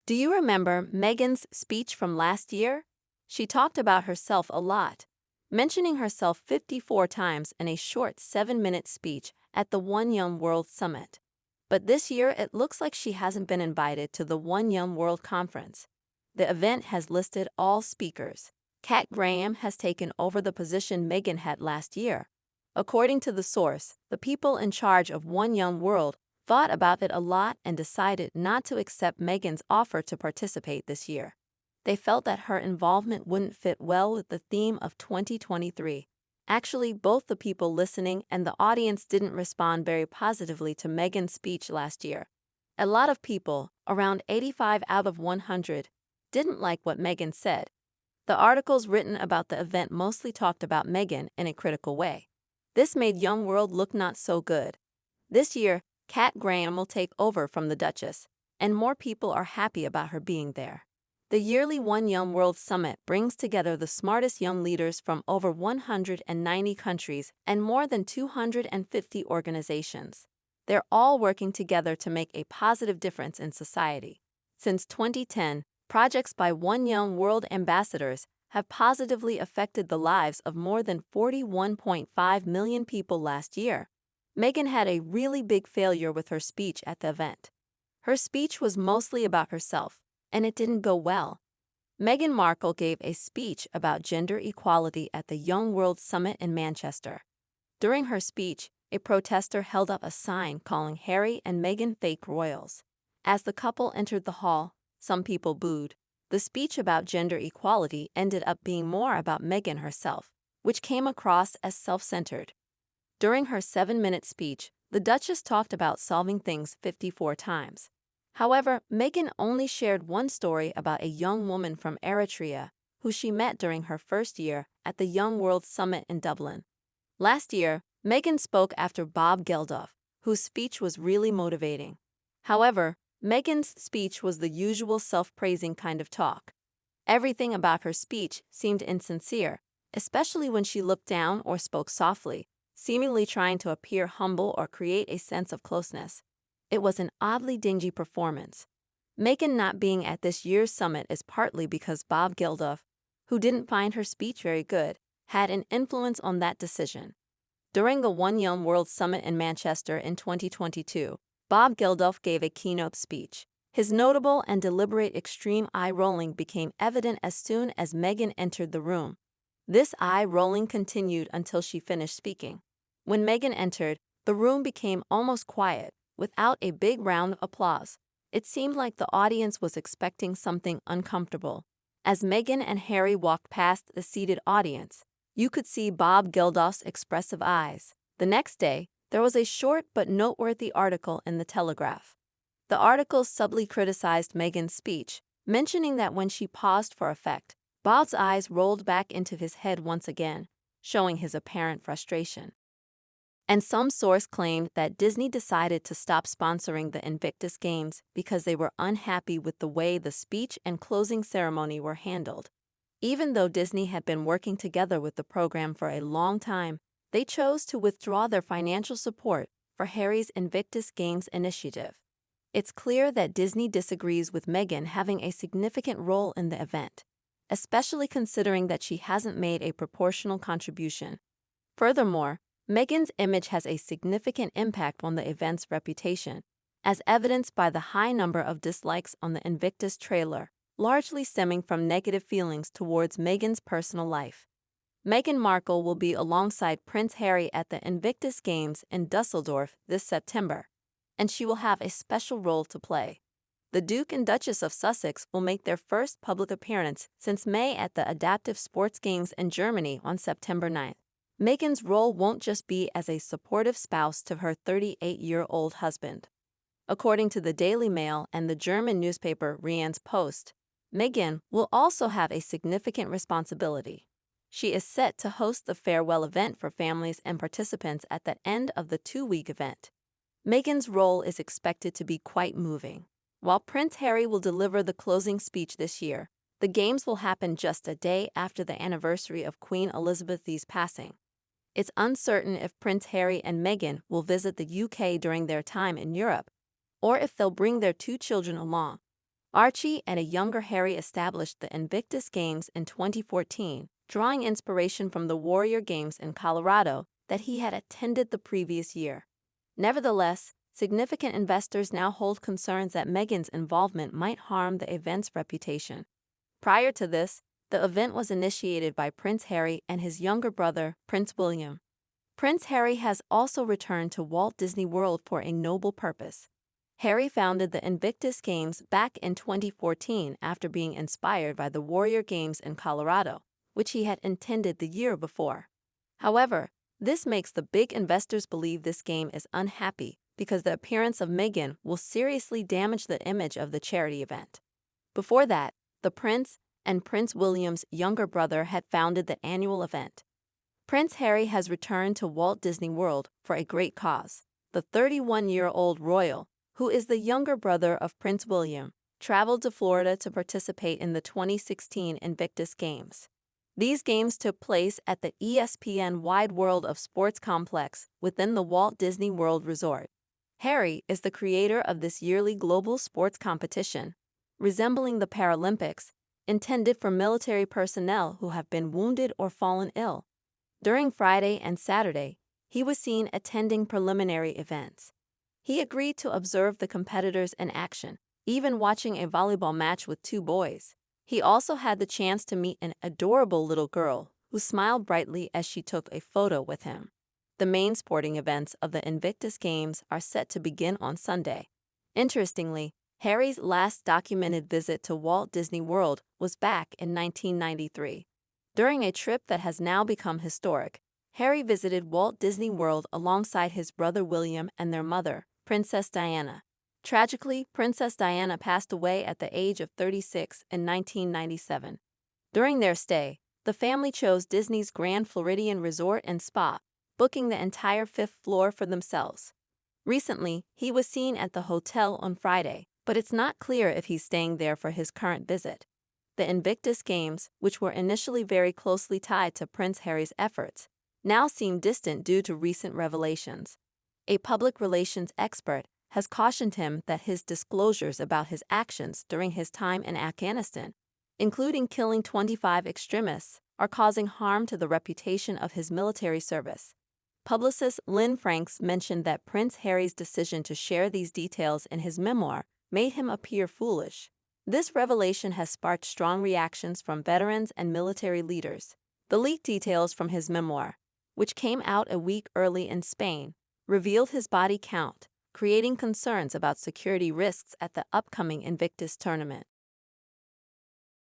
Do you remember Meghan's speech from last year? She talked about herself a lot, mentioning herself 54 times in a short 7-minute speech at the One Young World Summit. But this year, it looks like she hasn't been invited to the One Young World Conference. The event has listed all speakers. Kat Graham has taken over the position Meghan had last year. According to the source, the people in charge of One Young World thought about it a lot and decided not to accept Meghan's offer to participate this year. They felt that her involvement wouldn't fit well with the theme of 2023. Actually, both the people listening and the audience didn't respond very positively to Meghan's speech last year. A lot of people, around 85 out of 100, didn't like what Meghan said. The articles written about the event mostly talked about Meghan in a critical way. This made Young World look not so good. This year, Kat Graham will take over from the Duchess, and more people are happy about her being there. The yearly One Young World Summit brings together the smartest young leaders from over 190 countries and more than 250 organizations. They're all working together to make a positive difference in society. Since 2010, projects by One Young World ambassadors have positively affected the lives of more than 41.5 million people last year. Meghan had a really big failure with her speech at the event. Her speech was mostly about herself, and it didn't go well. Meghan Markle gave a speech about gender equality at the Young World Summit in Manchester. During her speech, a protester held up a sign calling Harry and Meghan fake royals. As the couple entered the hall, some people booed. The speech about gender equality ended up being more about Meghan herself, which came across as self-centered. During her 7-minute speech, the Duchess talked about solving things 54 times. However, Meghan only shared one story about a young woman from Eritrea who she met during her first year at the Young World Summit in Dublin. Last year, Meghan spoke after Bob Geldof, whose speech was really motivating. However, Meghan's speech was the usual self-praising kind of talk. Everything about her speech seemed insincere, especially when she looked down or spoke softly, seemingly trying to appear humble or create a sense of closeness. It was an oddly dingy performance. Meghan not being at this year's summit is partly because Bob Geldof, who didn't find her speech very good, had an influence on that decision. During the One Young World Summit in Manchester in 2022, Bob Geldof gave a keynote speech. His notable and deliberate extreme eye-rolling became evident as soon as Meghan entered the room. This eye-rolling continued until she finished speaking. When Meghan entered, the room became almost quiet, without a big round of applause. It seemed like the audience was expecting something uncomfortable. As Meghan and Harry walked past the seated audience, you could see Bob Geldof's expressive eyes. The next day, there was a short but noteworthy article in the Telegraph. The article subtly criticized Meghan's speech, mentioning that when she paused for effect, Bob's eyes rolled back into his head once again, showing his apparent frustration. And some source claimed that Disney decided to stop sponsoring the Invictus Games because they were unhappy with the way the speech and closing ceremony were handled. Even though Disney had been working together with the program for a long time, they chose to withdraw their financial support for Harry's Invictus Games initiative. It's clear that Disney disagrees with Meghan having a significant role in the event, especially considering that she hasn't made a proportional contribution. Furthermore, Meghan's image has a significant impact on the event's reputation, as evidenced by the high number of dislikes on the Invictus trailer, largely stemming from negative feelings towards Meghan's personal life. Meghan Markle will be alongside Prince Harry at the Invictus Games in Dusseldorf this September, and she will have a special role to play. The Duke and Duchess of Sussex will make their first public appearance since May at the Adaptive Sports Games in Germany on September 9th. Meghan's role won't just be as a supportive spouse to her 38-year-old husband. According to the Daily Mail and the German newspaper Rhein's Post, Meghan will also have a significant responsibility. She is set to host the farewell event for families and participants at the end of the 2-week event. Meghan's role is expected to be quite moving. While Prince Harry will deliver the closing speech this year, the games will happen just a day after the anniversary of Queen Elizabeth's passing. It's uncertain if Prince Harry and Meghan will visit the UK during their time in Europe, or if they'll bring their 2 children along. Archie and a younger Harry established the Invictus Games in 2014, drawing inspiration from the Warrior Games in Colorado that he had attended the previous year. Nevertheless, significant investors now hold concerns that Meghan's involvement might harm the event's reputation. Prior to this, the event was initiated by Prince Harry and his younger brother, Prince William. Prince Harry has also returned to Walt Disney World for a noble purpose. Harry founded the Invictus Games back in 2014 after being inspired by the Warrior Games in Colorado, which he had intended the year before. However, this makes the big investors believe this game is unhappy because the appearance of Meghan will seriously damage the image of the charity event. Before that, the Prince and Prince William's younger brother had founded the annual event. Prince Harry has returned to Walt Disney World for a great cause. The 31-year-old royal, who is the younger brother of Prince William, traveled to Florida to participate in the 2016 Invictus Games. These games took place at the ESPN Wide World of Sports complex within the Walt Disney World Resort. Harry is the creator of this yearly global sports competition, resembling the Paralympics, intended for military personnel who have been wounded or fallen ill. During Friday and Saturday, he was seen attending preliminary events. He agreed to observe the competitors in action, even watching a volleyball match with two boys. He also had the chance to meet an adorable little girl who smiled brightly as she took a photo with him. The main sporting events of the Invictus Games are set to begin on Sunday. Interestingly, Harry's last documented visit to Walt Disney World was back in 1993. During a trip that has now become historic, Harry visited Walt Disney World alongside his brother William and their mother, Princess Diana. Tragically, Princess Diana passed away at the age of 36 in 1997. During their stay, the family chose Disney's Grand Floridian Resort and Spa, booking the entire 5th floor for themselves. Recently, he was seen at the hotel on Friday, but it's not clear if he's staying there for his current visit. The Invictus Games, which were initially very closely tied to Prince Harry's efforts, now seem distant due to recent revelations. A public relations expert has cautioned him that his disclosures about his actions during his time in Afghanistan, including killing 25 extremists, are causing harm to the reputation of his military service. Publicist Lynn Franks mentioned that Prince Harry's decision to share these details in his memoir made him appear foolish. This revelation has sparked strong reactions from veterans and military leaders. The leaked details from his memoir, which came out a week early in Spain, revealed his body count, creating concerns about security risks at the upcoming Invictus tournament.